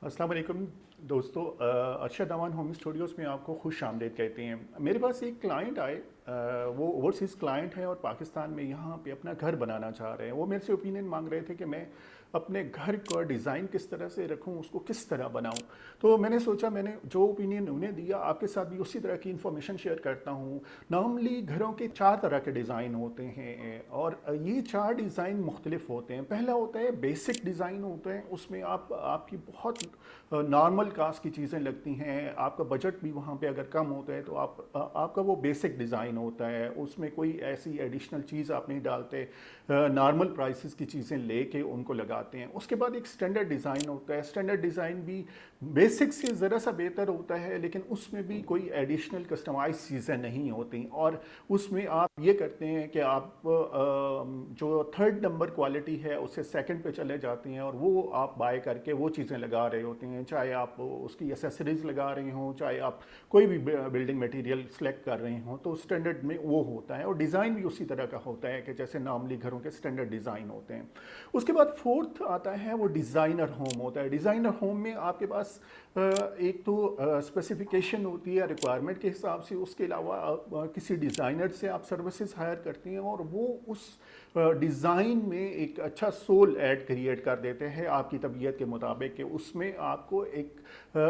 अस्सलाम वालेकुम दोस्तों, अरशद अमान होम स्टूडियोज़ में आपको खुश आमदीद कहते हैं। मेरे पास एक क्लाइंट आए, वो ओवरसीज़ क्लाइंट है और पाकिस्तान में यहाँ पे अपना घर बनाना चाह रहे हैं। वो मेरे से ओपिनियन मांग रहे थे कि मैं अपने घर का डिज़ाइन किस तरह से रखूँ, उसको किस तरह बनाऊँ। तो मैंने सोचा, मैंने जो ओपिनियन उन्हें दिया आपके साथ भी उसी तरह की इन्फॉर्मेशन शेयर करता हूँ। नॉर्मली घरों के 4 तरह के डिज़ाइन होते हैं और ये 4 डिज़ाइन मुख्तलिफ होते हैं। पहला होता है बेसिक डिज़ाइन होता है, उसमें आपकी बहुत नॉर्मल कास्ट की चीज़ें लगती हैं, आपका बजट भी वहाँ पे अगर कम होता है तो आपका वो बेसिक डिज़ाइन होता है, उसमें कोई ऐसी एडिशनल चीज़ आप नहीं डालते, नॉर्मल प्राइसेस की चीज़ें लेके उनको लगाते हैं। उसके बाद एक स्टैंडर्ड डिज़ाइन होता है। स्टैंडर्ड डिज़ाइन भी बेसिक से ज़रा सा बेहतर होता है, लेकिन उसमें भी कोई एडिशनल कस्टमाइज चीज़ें नहीं होती और उसमें आप ये करते हैं कि आप जो थर्ड नंबर क्वालिटी है उससे सेकंड पे चले जाते हैं और वो आप बाय करके वो चीज़ें लगा रहे होते हैं, चाहे आप उसकी एसेसरीज लगा रहे हों, चाहे आप कोई भी बिल्डिंग मटेरियल सेलेक्ट कर रहे हों, तो स्टैंडर्ड में वो होता है और डिज़ाइन भी उसी तरह का होता है कि जैसे नॉर्मली घरों के स्टैंडर्ड डिज़ाइन होते हैं। उसके बाद फोर्थ आता है वो डिज़ाइनर होम होता है। डिज़ाइनर होम में आपके पास एक तो स्पेसिफिकेशन होती है रिक्वायरमेंट के हिसाब से, उसके अलावा किसी डिज़ाइनर से आप सर्विसेज हायर करते हैं और वो उस डिज़ाइन में एक अच्छा सोल ऐड क्रिएट कर देते हैं आपकी तबीयत के मुताबिक, कि उसमें आपको एक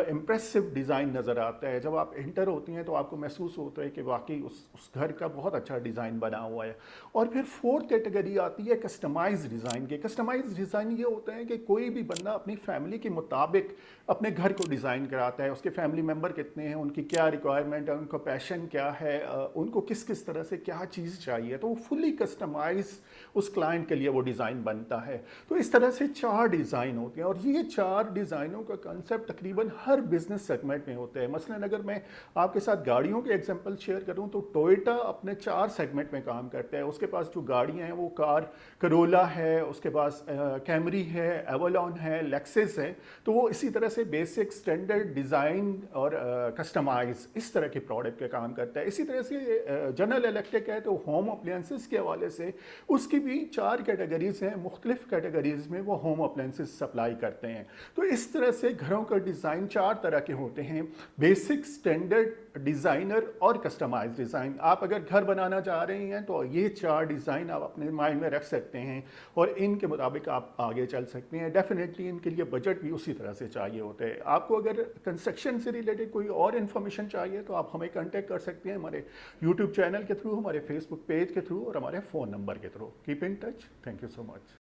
इम्प्रेसिव डिज़ाइन नज़र आता है। जब आप इंटर होती हैं तो आपको महसूस होता है कि वाकई उस घर का बहुत अच्छा डिज़ाइन बना हुआ है। और फिर फोर्थ कैटेगरी आती है कस्टमाइज डिज़ाइन के। कस्टमाइज डिज़ाइन ये होता है कि कोई भी बंदा अपनी फैमिली के मुताबिक अपने घर को डिज़ाइन कराता है। उसके फैमिली मेम्बर कितने हैं, उनकी क्या रिक्वायरमेंट है, उनका पैशन क्या है, उनको किस किस तरह से क्या चीज़ चाहिए, तो वो फुली कस्टमाइज उस क्लाइंट के लिए वो डिज़ाइन बनता है। तो इस तरह से 4 डिज़ाइन होते हैं और ये 4 डिज़ाइनों का कंसेप्ट तकरीबन हर बिजनेस सेगमेंट में होता है। मसलन अगर मैं आपके साथ गाड़ियों के एग्जांपल शेयर करूं तो टोयोटा अपने 4 सेगमेंट में काम करता है। उसके पास जो गाड़ियां हैं वो कार करोला है, उसके पास कैमरी है, एवोलॉन है, लेक्सिस है। तो वो इसी तरह से बेसिक, स्टैंडर्ड, डिज़ाइन और कस्टमाइज इस तरह के प्रोडक्ट पे काम करता है। इसी तरह से जनरल इलेक्ट्रिक है तो होम अप्लायंसेस के हवाले से उसकी भी 4 कैटेगरीज हैं, मुख्तलिफ कैटेगरीज में वो होम अप्लायंसेस सप्लाई करते हैं। तो इस तरह से घरों का डिज़ाइन 4 तरह के होते हैं: बेसिक, स्टैंडर्ड, डिज़ाइनर और कस्टमाइज डिज़ाइन। आप अगर घर बनाना चाह रहे हैं तो ये 4 डिज़ाइन आप अपने माइंड में रख सकते हैं और इनके मुताबिक आप आगे चल सकते हैं। डेफिनेटली इनके लिए बजट भी उसी तरह से चाहिए होता है। आपको अगर कंस्ट्रक्शन से रिलेटेड कोई और इन्फॉर्मेशन चाहिए तो आप हमें कॉन्टेक्ट कर सकते हैं हमारे यूट्यूब चैनल के थ्रू, हमारे फेसबुक पेज के थ्रू और हमारे फ़ोन नंबर के through. Keep in touch. Thank you so much.